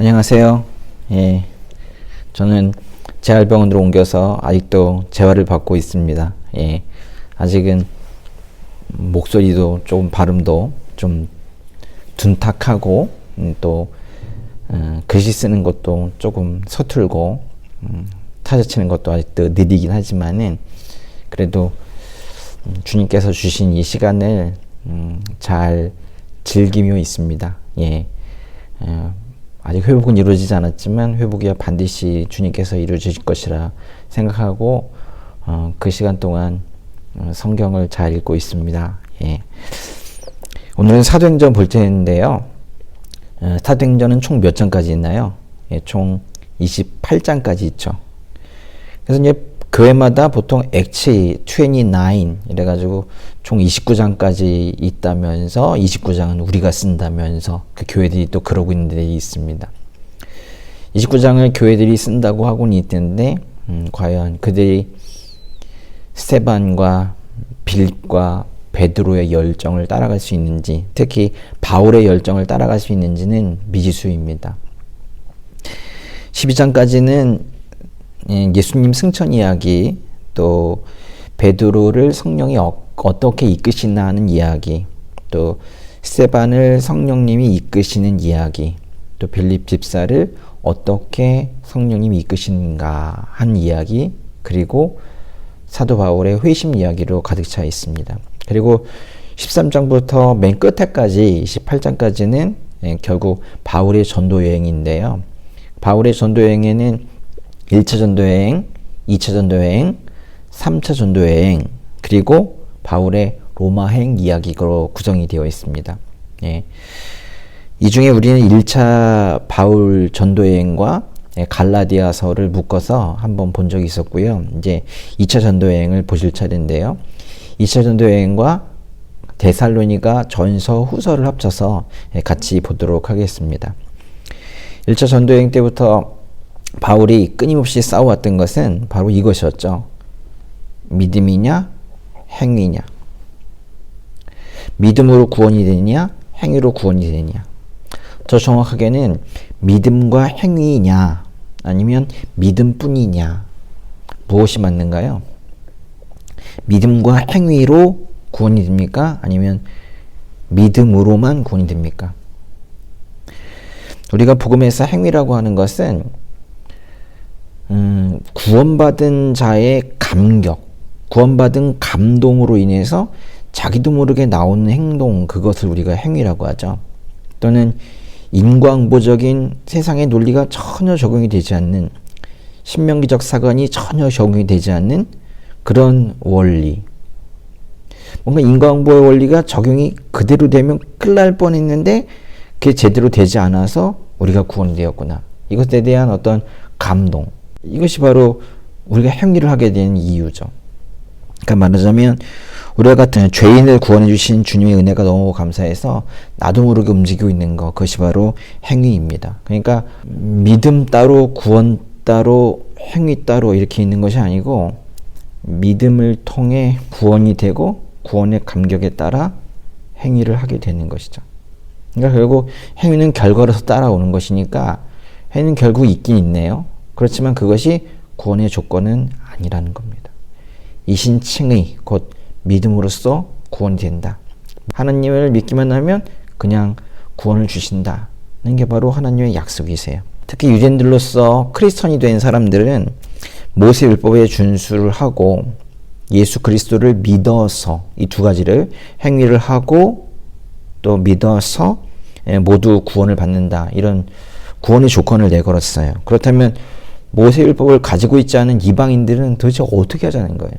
안녕하세요. 예, 저는 재활병원으로 옮겨서 아직도 재활을 받고 있습니다. 예, 아직은 목소리도 조금 발음도 좀 둔탁하고 또 글씨 쓰는 것도 조금 서툴고 타자 치는 것도 아직도 느리긴 하지만은 그래도 주님께서 주신 이 시간을 잘 즐기며 있습니다. 예. 아직 회복은 이루어지지 않았지만 회복이야 반드시 주님께서 이루어질 것이라 생각하고 그 시간 동안 성경을 잘 읽고 있습니다. 예. 오늘은 사도행전 볼 텐데요. 사도행전은 총 몇 장까지 있나요? 예, 총 28장까지 있죠. 그래서 이제 교회마다 보통 액치 29 이래가지고 총 29장까지 있다면서 29장은 우리가 쓴다면서 그 교회들이 또 그러고 있는 데이 있습니다. 29장을 교회들이 쓴다고 하고는 있는데 과연 그들이 스데반과 빌립과 베드로의 열정을 따라갈 수 있는지, 특히 바울의 열정을 따라갈 수 있는지는 미지수입니다. 12장까지는 예수님 승천 이야기, 또 베드로를 성령이 어떻게 이끄시나 하는 이야기, 또 스데반을 성령님이 이끄시는 이야기, 또 빌립 집사를 어떻게 성령님이 이끄시는가 한 이야기, 그리고 사도 바울의 회심 이야기로 가득 차 있습니다. 그리고 13장부터 맨 끝에까지 28장까지는 결국 바울의 전도 여행인데요. 바울의 전도 여행에는 1차 전도여행, 2차 전도여행, 3차 전도여행, 그리고 바울의 로마행 이야기로 구성이 되어 있습니다. 예. 이 중에 우리는 1차 바울 전도여행과 갈라디아서를 묶어서 한번 본 적이 있었고요. 이제 2차 전도여행을 보실 차례인데요. 2차 전도여행과 데살로니가 전서 후서를 합쳐서 같이 보도록 하겠습니다. 1차 전도여행 때부터 바울이 끊임없이 싸워왔던 것은 바로 이것이었죠. 믿음이냐, 행위냐. 믿음으로 구원이 되느냐, 행위로 구원이 되느냐. 더 정확하게는 믿음과 행위냐, 아니면 믿음뿐이냐. 무엇이 맞는가요? 믿음과 행위로 구원이 됩니까? 아니면 믿음으로만 구원이 됩니까? 우리가 복음에서 행위라고 하는 것은 구원받은 자의 감격, 구원받은 감동으로 인해서 자기도 모르게 나오는 행동, 그것을 우리가 행위라고 하죠. 또는 인과응보적인 세상의 논리가 전혀 적용이 되지 않는, 신명기적 사건이 전혀 적용이 되지 않는 그런 원리. 뭔가 인과응보의 원리가 적용이 그대로 되면 큰일 날 뻔했는데 그게 제대로 되지 않아서 우리가 구원이 되었구나. 이것에 대한 어떤 감동. 이것이 바로 우리가 행위를 하게 되는 이유죠. 그러니까 말하자면 우리가 같은 죄인을 구원해 주신 주님의 은혜가 너무 감사해서 나도 모르게 움직이고 있는 것, 그것이 바로 행위입니다. 그러니까 믿음 따로 구원 따로 행위 따로 이렇게 있는 것이 아니고 믿음을 통해 구원이 되고 구원의 감격에 따라 행위를 하게 되는 것이죠. 그러니까 결국 행위는 결과로서 따라오는 것이니까 행위는 결국 있긴 있네요. 그렇지만 그것이 구원의 조건은 아니라는 겁니다. 이신칭의 곧 믿음으로써 구원이 된다. 하나님을 믿기만 하면 그냥 구원을 주신다는 게 바로 하나님의 약속이세요. 특히 유대인들로서 크리스천이 된 사람들은 모세 율법에 준수를 하고 예수 그리스도를 믿어서 이 두 가지를 행위를 하고 또 믿어서 모두 구원을 받는다. 이런 구원의 조건을 내걸었어요. 그렇다면 모세율법을 가지고 있지 않은 이방인들은 도대체 어떻게 하자는 거예요?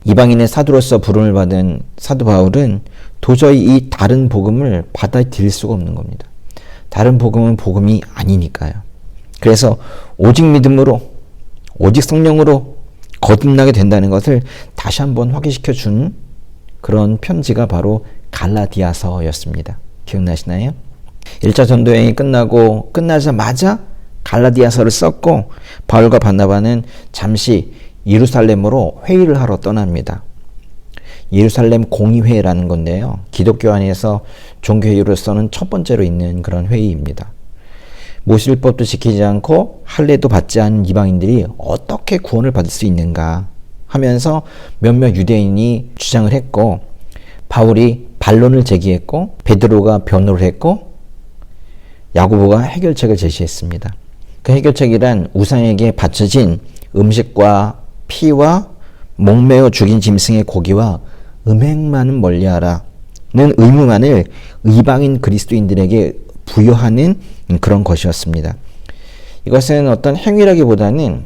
이방인의 사도로서 부름을 받은 사도 바울은 도저히 이 다른 복음을 받아들일 수가 없는 겁니다. 다른 복음은 복음이 아니니까요. 그래서 오직 믿음으로, 오직 성령으로 거듭나게 된다는 것을 다시 한번 확인시켜 준 그런 편지가 바로 갈라디아서였습니다. 기억나시나요? 1차 전도여행이 끝나자마자 갈라디아서를 썼고 바울과 바나바는 잠시 예루살렘으로 회의를 하러 떠납니다. 예루살렘 공의회라는 건데요. 기독교 안에서 종교회의로서는 첫 번째로 있는 그런 회의입니다. 모세율법도 지키지 않고 할례도 받지 않은 이방인들이 어떻게 구원을 받을 수 있는가 하면서 몇몇 유대인이 주장을 했고, 바울이 반론을 제기했고, 베드로가 변호를 했고, 야고보가 해결책을 제시했습니다. 그 해결책이란 우상에게 바쳐진 음식과 피와 목매어 죽인 짐승의 고기와 음행만은 멀리하라는 의무만을 이방인 그리스도인들에게 부여하는 그런 것이었습니다. 이것은 어떤 행위라기보다는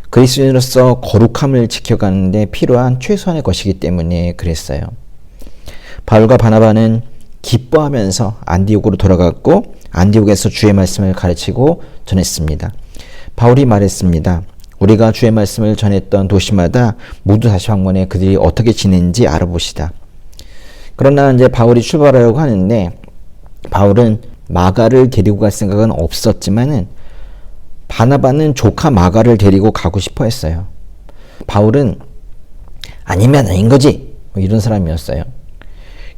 그리스도인으로서 거룩함을 지켜가는데 필요한 최소한의 것이기 때문에 그랬어요. 바울과 바나바는 기뻐하면서 안디옥으로 돌아갔고 안디옥에서 주의 말씀을 가르치고 전했습니다. 바울이 말했습니다. 우리가 주의 말씀을 전했던 도시마다 모두 다시 방문해 그들이 어떻게 지내는지 알아보시다. 그러나 이제 바울이 출발하려고 하는데, 바울은 마가를 데리고 갈 생각은 없었지만은 바나바는 조카 마가를 데리고 가고 싶어 했어요. 바울은 아니면 아닌 거지, 뭐 이런 사람이었어요.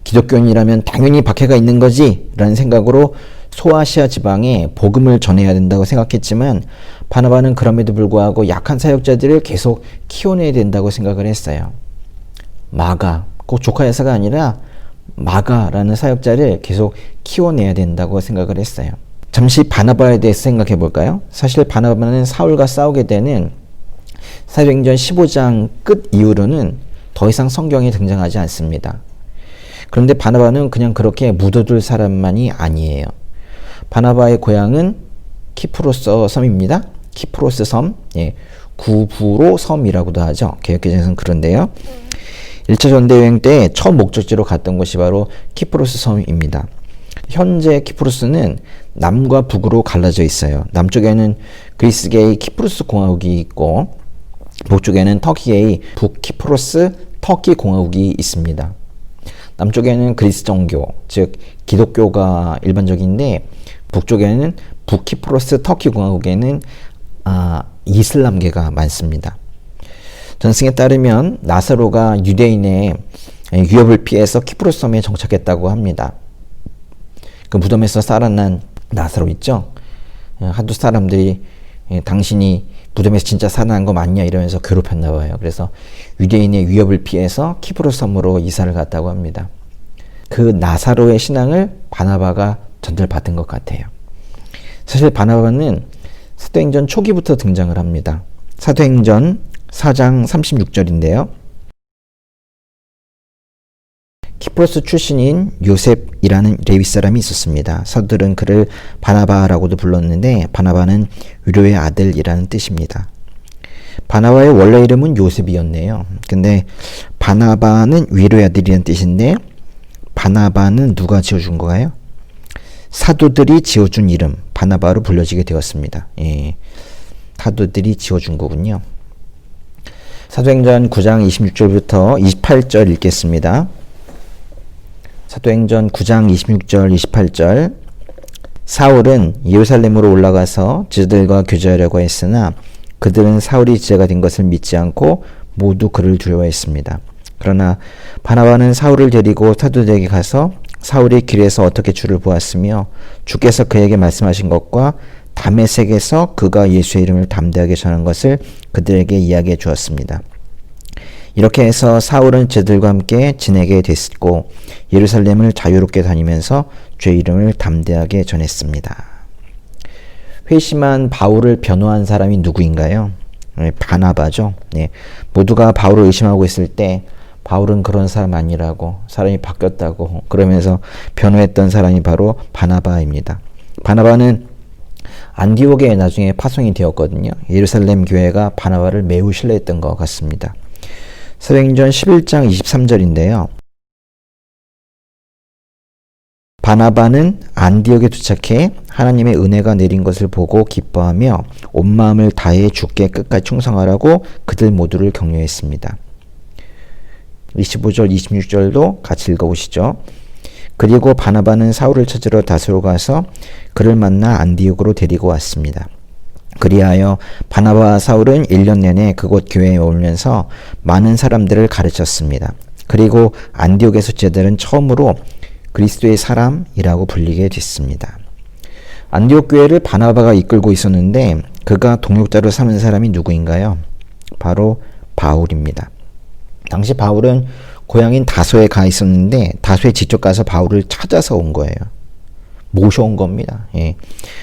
기독교인이라면 당연히 박해가 있는 거지 라는 생각으로 소아시아 지방에 복음을 전해야 된다고 생각했지만, 바나바는 그럼에도 불구하고 약한 사역자들을 계속 키워내야 된다고 생각을 했어요. 마가, 꼭 조카 여사가 아니라 마가라는 사역자를 계속 키워내야 된다고 생각을 했어요. 잠시 바나바에 대해서 생각해 볼까요? 사실 바나바는 사울과 싸우게 되는 사도행전 15장 끝 이후로는 더 이상 성경에 등장하지 않습니다. 그런데 바나바는 그냥 그렇게 묻어둘 사람만이 아니에요. 바나바의 고향은 키프로스 섬입니다. 키프로스 섬, 구브로 섬이라고도 하죠. 개역개정에서는 그런데요. 1차 전대여행 때 첫 목적지로 갔던 곳이 바로 키프로스 섬입니다. 현재 키프로스는 남과 북으로 갈라져 있어요. 남쪽에는 그리스계의 키프로스 공화국이 있고, 북쪽에는 터키의 북키프로스 터키 공화국이 있습니다. 남쪽에는 그리스 정교, 즉 기독교가 일반적인데, 북쪽에는 북키프로스 터키 공화국에는 이슬람계가 많습니다. 전승에 따르면 나사로가 유대인의 위협을 피해서 키프로스 섬에 정착했다고 합니다. 그 무덤에서 살아난 나사로 있죠? 한두 사람들이 당신이 무덤에서 진짜 살아난 거 맞냐 이러면서 괴롭혔나 봐요. 그래서 유대인의 위협을 피해서 키프로스 섬으로 이사를 갔다고 합니다. 그 나사로의 신앙을 바나바가 전달받은 것 같아요. 사실 바나바는 사도행전 초기부터 등장을 합니다. 사도행전 4장 36절인데요. 키프로스 출신인 요셉이라는 레위 사람이 있었습니다. 사도들은 그를 바나바라고도 불렀는데, 바나바는 위로의 아들이라는 뜻입니다. 바나바의 원래 이름은 요셉이었네요. 근데 바나바는 위로의 아들이라는 뜻인데, 바나바는 누가 지어준 거예요? 사도들이 지어준 이름 바나바로 불려지게 되었습니다. 사도들이 지어준 거군요. 사도행전 9장 26절부터 28절 읽겠습니다. 사도행전 9장 26절 28절. 사울은 예루살렘으로 올라가서 제자들과 교제하려고 했으나 그들은 사울이 제자가 된 것을 믿지 않고 모두 그를 두려워했습니다. 그러나 바나바는 사울을 데리고 사도들에게 가서 사울이 길에서 어떻게 주를 보았으며 주께서 그에게 말씀하신 것과 다메섹에서 그가 예수의 이름을 담대하게 전한 것을 그들에게 이야기해 주었습니다. 이렇게 해서 사울은 제들과 함께 지내게 됐고 예루살렘을 자유롭게 다니면서 주의 이름을 담대하게 전했습니다. 회심한 바울을 변호한 사람이 누구인가요? 바나바죠. 모두가 바울을 의심하고 있을 때 바울은 그런 사람 아니라고, 사람이 바뀌었다고 그러면서 변호했던 사람이 바로 바나바입니다. 바나바는 안디옥에 나중에 파송이 되었거든요. 예루살렘 교회가 바나바를 매우 신뢰했던 것 같습니다. 사도행전 11장 23절인데요. 바나바는 안디옥에 도착해 하나님의 은혜가 내린 것을 보고 기뻐하며 온 마음을 다해 주께 끝까지 충성하라고 그들 모두를 격려했습니다. 25절 26절도 같이 읽어보시죠. 그리고 바나바는 사울을 찾으러 다소로 가서 그를 만나 안디옥으로 데리고 왔습니다. 그리하여 바나바와 사울은 1년 내내 그곳 교회에 머물면서 많은 사람들을 가르쳤습니다. 그리고 안디옥의 제자들은 처음으로 그리스도의 사람이라고 불리게 됐습니다. 안디옥 교회를 바나바가 이끌고 있었는데 그가 동역자로 삼은 사람이 누구인가요? 바로 바울입니다. 당시 바울은 고향인 다소에 가 있었는데 다소에 직접 가서 바울을 찾아서 온 거예요. 모셔온 겁니다. 예.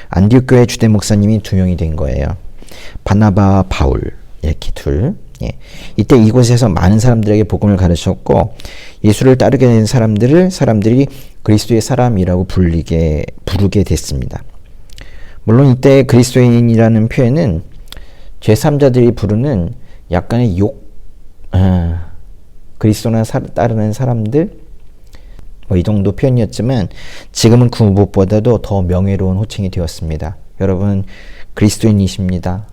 안디옥 교회 주대 목사님이 2명이 된 거예요. 바나바, 바울 이렇게 둘. 예. 이때 이곳에서 많은 사람들에게 복음을 가르쳤고 예수를 따르게 된 사람들이 그리스도의 사람이라고 부르게 됐습니다. 물론 이때 그리스도인이라는 표현은 제3자들이 부르는 약간의 그리스도나 따르는 사람들 이 정도 표현이었지만 지금은 그 무엇보다도 더 명예로운 호칭이 되었습니다. 여러분 그리스도인이십니다.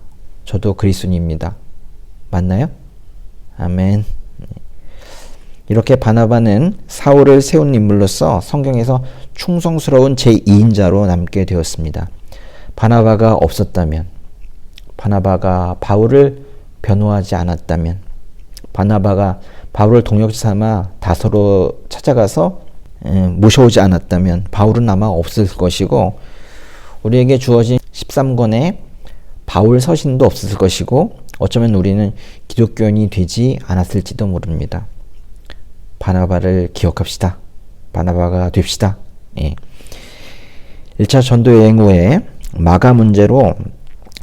저도 그리스도인입니다. 맞나요? 아멘. 이렇게 바나바는 사울을 세운 인물로서 성경에서 충성스러운 제2인자로 남게 되었습니다. 바나바가 없었다면, 바나바가 바울을 변호하지 않았다면, 바나바가 바울을 동역자 삼아 다소로 찾아가서 모셔오지 않았다면 바울은 아마 없을 것이고 우리에게 주어진 13권의 바울 서신도 없었을 것이고 어쩌면 우리는 기독교인이 되지 않았을지도 모릅니다. 바나바를 기억합시다. 바나바가 됩시다. 예. 1차 전도 여행 후에 마가 문제로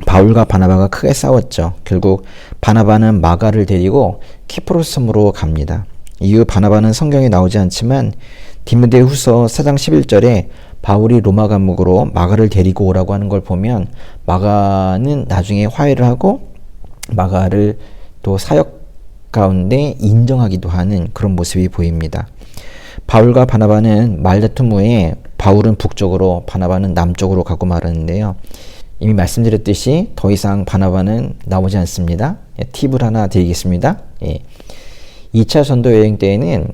바울과 바나바가 크게 싸웠죠. 결국 바나바는 마가를 데리고 키프로스 섬으로 갑니다. 이후 바나바는 성경에 나오지 않지만 디모데후서 4장 11절에 바울이 로마 감옥으로 마가를 데리고 오라고 하는 걸 보면 마가는 나중에 화해를 하고 마가를 또 사역 가운데 인정하기도 하는 그런 모습이 보입니다. 바울과 바나바는 말다툼 후에 바울은 북쪽으로 바나바는 남쪽으로 가고 말았는데요. 이미 말씀드렸듯이 더 이상 바나바는 나오지 않습니다. 팁을 하나 드리겠습니다. 2차 전도 여행 때에는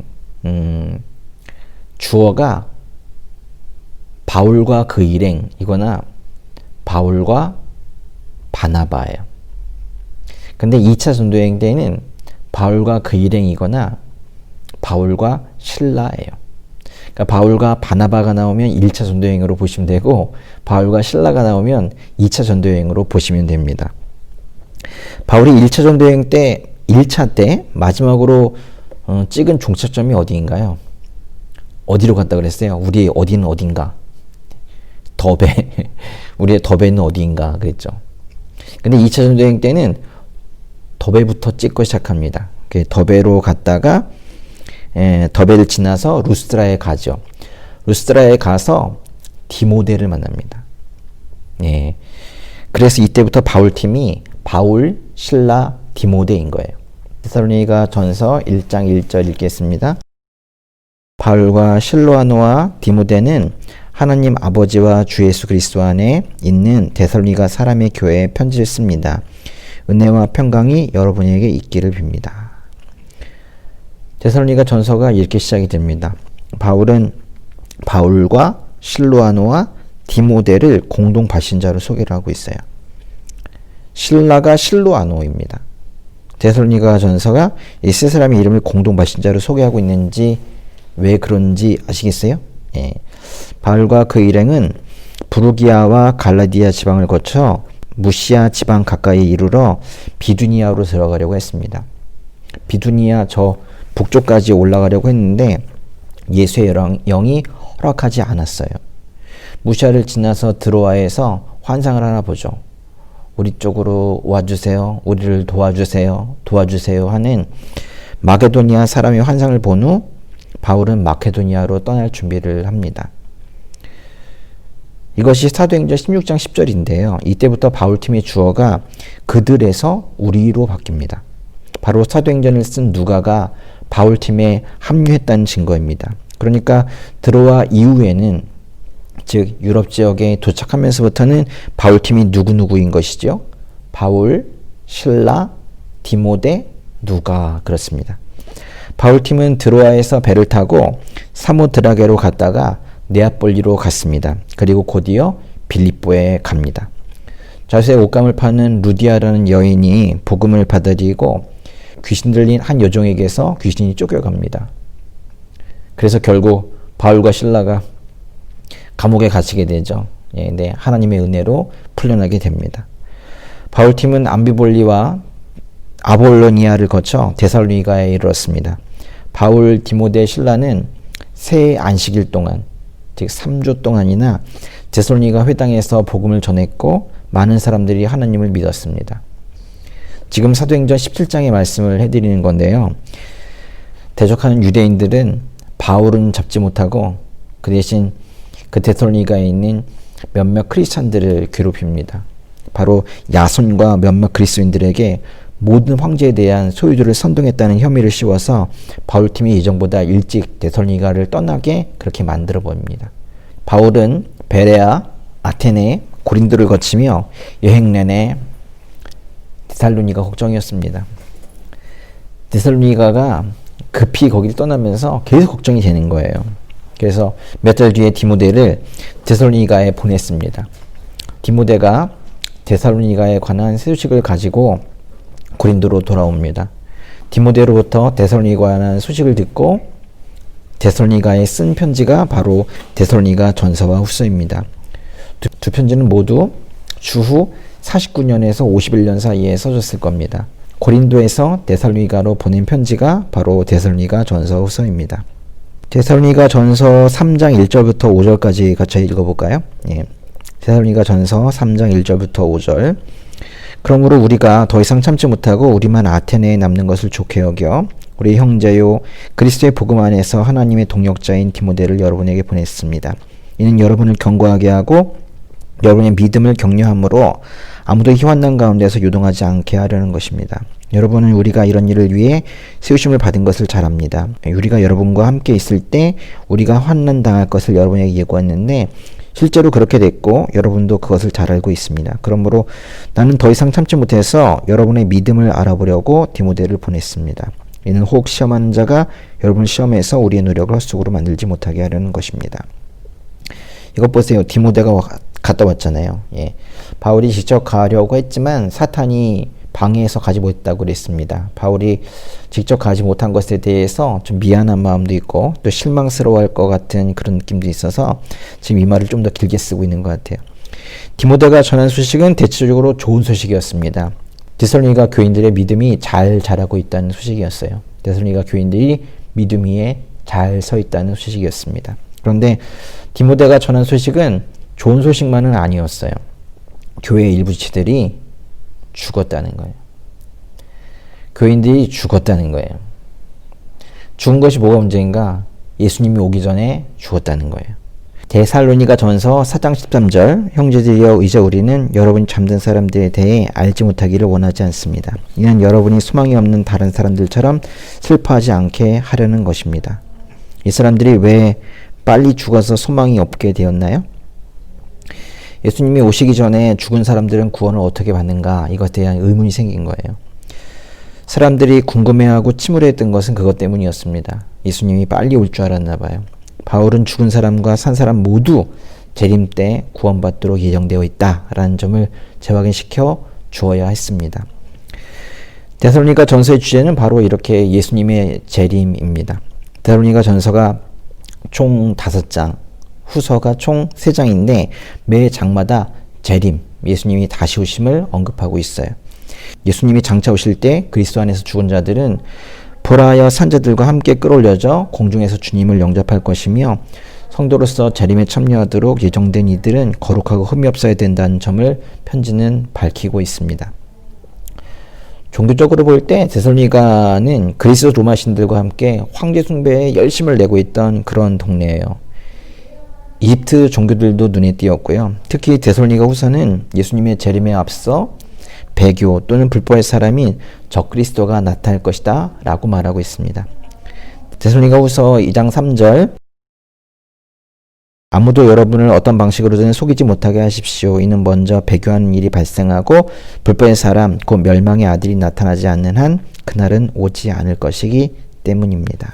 주어가 바울과 그 일행이거나 바울과 바나바예요. 근데 2차 전도 여행 때에는 바울과 그 일행이거나 바울과 신라예요. 그러니까 바울과 바나바가 나오면 1차 전도여행으로 보시면 되고 바울과 신라가 나오면 2차 전도여행으로 보시면 됩니다. 바울이 1차 전도여행 때 1차 때 마지막으로 찍은 종착점이 어디인가요? 어디로 갔다 그랬어요? 우리의 어디는 어딘가? 더베. 우리의 더베는 어디인가 그랬죠. 근데 2차 전도여행 때는 더베부터 찍고 시작합니다. 더베로 갔다가 더베를 지나서 루스드라에 가죠. 루스드라에 가서 디모데를 만납니다. 예. 그래서 이때부터 바울 팀이 바울, 신라, 디모데인 거예요. 데살로니가 전서 1장 1절 읽겠습니다. 바울과 실로아노와 디모데는 하나님 아버지와 주 예수 그리스도 안에 있는 데살로니가 사람의 교회에 편지를 씁니다. 은혜와 평강이 여러분에게 있기를 빕니다. 데살로니가 전서가 이렇게 시작이 됩니다. 바울은 바울과 실로아노와 디모데를 공동 발신자로 소개를 하고 있어요. 신라가 실로아노입니다. 데살로니가 전서가 이 세 사람의 이름을 공동 발신자로 소개하고 있는지 왜 그런지 아시겠어요? 예. 바울과 그 일행은 부르기아와 갈라디아 지방을 거쳐 무시아 지방 가까이 이르러 비두니아로 들어가려고 했습니다. 비두니아 저 북쪽까지 올라가려고 했는데 예수의 영이 허락하지 않았어요. 무시아를 지나서 드로아에서 환상을 하나 보죠. 우리 쪽으로 와주세요. 우리를 도와주세요. 도와주세요 하는 마게도니아 사람의 환상을 본 후 바울은 마케도니아로 떠날 준비를 합니다. 이것이 사도행전 16장 10절인데요. 이때부터 바울팀의 주어가 그들에서 우리로 바뀝니다. 바로 사도행전을 쓴 누가가 바울팀에 합류했다는 증거입니다. 그러니까 드로아 이후에는 즉 유럽 지역에 도착하면서부터는 바울팀이 누구누구인 것이죠. 바울, 실라, 디모데, 누가 그렇습니다. 바울팀은 드로아에서 배를 타고 사모드라게로 갔다가 네아폴리로 갔습니다. 그리고 곧이어 빌립보에 갑니다. 자수의 옷감을 파는 루디아라는 여인이 복음을 받아들이고 귀신 들린 한 여종에게서 귀신이 쫓겨갑니다. 그래서 결국 바울과 실라가 감옥에 갇히게 되죠. 네, 하나님의 은혜로 풀려나게 됩니다. 바울팀은 암비볼리와 아볼로니아를 거쳐 데살로니가에 이르렀습니다. 바울, 디모데, 실라는 새 안식일 동안, 즉 3주 동안이나 데살로니가 회당에서 복음을 전했고 많은 사람들이 하나님을 믿었습니다. 지금 사도행전 17장의 말씀을 해드리는 건데요. 대적하는 유대인들은 바울은 잡지 못하고 그 대신 그 데살로니가에 있는 몇몇 크리스찬들을 괴롭힙니다. 바로 야손과 몇몇 그리스도인들에게 모든 황제에 대한 소유들을 선동했다는 혐의를 씌워서 바울팀이 예정보다 일찍 데살로니가를 떠나게 그렇게 만들어 버립니다. 바울은 베레아, 아테네, 고린도를 거치며 여행 내내 데살로니가 걱정이었습니다. 데살로니가가 급히 거기를 떠나면서 계속 걱정이 되는 거예요. 그래서 몇 달 뒤에 디모데를 데살로니가에 보냈습니다. 디모데가 데살로니가에 관한 새 소식을 가지고 고린도로 돌아옵니다. 디모데로부터 데살로니가에 관한 소식을 듣고 데살로니가에 쓴 편지가 바로 데살로니가 전서와 후서입니다. 두 편지는 모두 주후 49년에서 51년 사이에 써졌을 겁니다. 고린도에서 데살로니가로 보낸 편지가 바로 데살로니가 전서 후서입니다. 데살로니가 전서 3장 1절부터 5절까지 같이 읽어볼까요? 예. 데살로니가 전서 3장 1절부터 5절. 그러므로 우리가 더 이상 참지 못하고 우리만 아테네에 남는 것을 좋게 여겨 우리 형제요 그리스도의 복음 안에서 하나님의 동역자인 디모데를 여러분에게 보냈습니다. 이는 여러분을 견고하게 하고 여러분의 믿음을 격려함으로 아무도 희환난 가운데서 요동하지 않게 하려는 것입니다. 여러분은 우리가 이런 일을 위해 세우심을 받은 것을 잘 압니다. 우리가 여러분과 함께 있을 때 우리가 환난 당할 것을 여러분에게 예고했는데 실제로 그렇게 됐고 여러분도 그것을 잘 알고 있습니다. 그러므로 나는 더 이상 참지 못해서 여러분의 믿음을 알아보려고 디모데를 보냈습니다. 이는 혹 시험하는 자가 여러분을 시험해서 우리의 노력을 헛수고로 만들지 못하게 하려는 것입니다. 이것 보세요. 디모데가 갔다 왔잖아요. 예. 바울이 직접 가려고 했지만 사탄이 방해해서 가지 못했다고 그랬습니다. 바울이 직접 가지 못한 것에 대해서 좀 미안한 마음도 있고 또 실망스러워할 것 같은 그런 느낌도 있어서 지금 이 말을 좀 더 길게 쓰고 있는 것 같아요. 디모데가 전한 소식은 대체적으로 좋은 소식이었습니다. 데살로니가 교인들의 믿음이 잘 자라고 있다는 소식이었어요. 데살로니가 교인들이 믿음 위에 잘 서 있다는 소식이었습니다. 그런데 디모데가 전한 소식은 좋은 소식만은 아니었어요. 교회의 일부 지체들이 죽었다는 거예요. 교인들이 죽었다는 거예요. 죽은 것이 뭐가 문제인가? 예수님이 오기 전에 죽었다는 거예요. 데살로니가 전서 4장 13절 형제들이여 이제 우리는 여러분이 잠든 사람들에 대해 알지 못하기를 원하지 않습니다. 이는 여러분이 소망이 없는 다른 사람들처럼 슬퍼하지 않게 하려는 것입니다. 이 사람들이 왜 빨리 죽어서 소망이 없게 되었나요? 예수님이 오시기 전에 죽은 사람들은 구원을 어떻게 받는가 이것에 대한 의문이 생긴 거예요. 사람들이 궁금해하고 침울했던 것은 그것 때문이었습니다. 예수님이 빨리 올 줄 알았나 봐요. 바울은 죽은 사람과 산 사람 모두 재림 때 구원받도록 예정되어 있다라는 점을 재확인시켜 주어야 했습니다. 데살로니가 전서의 주제는 바로 이렇게 예수님의 재림입니다. 데살로니가 전서가 총 5장, 후서가 총 3장인데 매 장마다 재림, 예수님이 다시 오심을 언급하고 있어요. 예수님이 장차 오실 때 그리스도 안에서 죽은 자들은 보라하여 산자들과 함께 끌어올려져 공중에서 주님을 영접할 것이며 성도로서 재림에 참여하도록 예정된 이들은 거룩하고 흠이 없어야 된다는 점을 편지는 밝히고 있습니다. 종교적으로 볼 때 데살로니가는 그리스 로마 신들과 함께 황제 숭배에 열심을 내고 있던 그런 동네예요. 이집트 종교들도 눈에 띄었고요. 특히 데살로니가 후서는 예수님의 재림에 앞서 배교 또는 불법의 사람인 적그리스도가 나타날 것이다 라고 말하고 있습니다. 데살로니가 후서 2장 3절 아무도 여러분을 어떤 방식으로든 속이지 못하게 하십시오. 이는 먼저 배교하는 일이 발생하고 불법의 사람 곧 멸망의 아들이 나타나지 않는 한 그날은 오지 않을 것이기 때문입니다.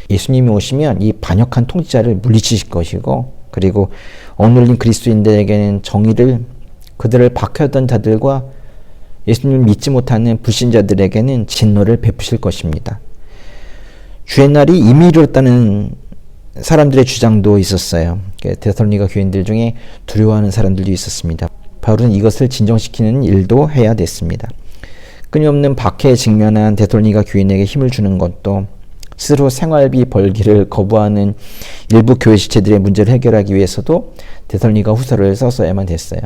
예수님이 오시면 이 반역한 통치자를 물리치실 것이고 그리고 억눌린 그리스도인들에게는 정의를 그들을 박해하던 자들과 예수님을 믿지 못하는 불신자들에게는 진노를 베푸실 것입니다. 주의 날이 이미 이르렀다는 사람들의 주장도 있었어요. 데살로니가 교인들 중에 두려워하는 사람들도 있었습니다. 바울은 이것을 진정시키는 일도 해야 됐습니다. 끊임없는 박해에 직면한 데살로니가 교인에게 힘을 주는 것도 스스로 생활비 벌기를 거부하는 일부 교회 지체들의 문제를 해결하기 위해서도 데살로니가 후서를 써서야만 됐어요.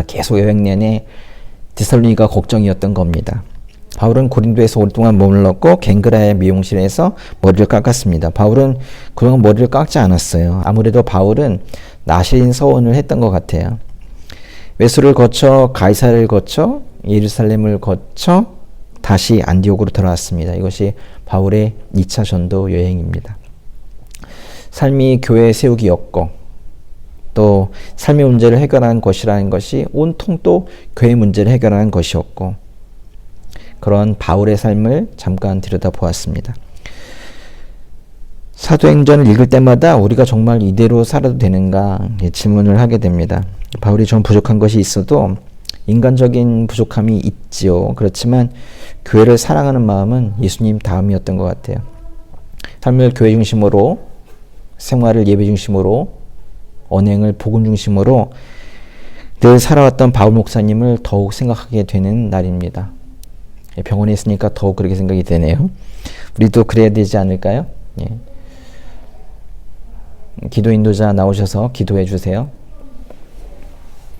계속 여행 내내 데살로니가 걱정이었던 겁니다. 바울은 고린도에서 오랫동안 머물렀고 갱그라의 미용실에서 머리를 깎았습니다. 바울은 그동안 머리를 깎지 않았어요. 아무래도 바울은 나실인 서원을 했던 것 같아요. 외소를 거쳐 가이사를 거쳐 예루살렘을 거쳐 다시 안디옥으로 돌아왔습니다. 이것이 바울의 2차 전도 여행입니다. 삶이 교회 세우기였고 또 삶의 문제를 해결하는 것이라는 것이 온통 또 교회 문제를 해결하는 것이었고 그런 바울의 삶을 잠깐 들여다보았습니다. 사도행전을 읽을 때마다 우리가 정말 이대로 살아도 되는가 질문을 하게 됩니다. 바울이 좀 부족한 것이 있어도 인간적인 부족함이 있지요. 그렇지만 교회를 사랑하는 마음은 예수님 다음이었던 것 같아요. 삶을 교회 중심으로, 생활을 예배 중심으로, 언행을 복음 중심으로 늘 살아왔던 바울 목사님을 더욱 생각하게 되는 날입니다. 병원에 있으니까 더욱 그렇게 생각이 되네요. 우리도 그래야 되지 않을까요? 예. 기도 인도자 나오셔서 기도해 주세요.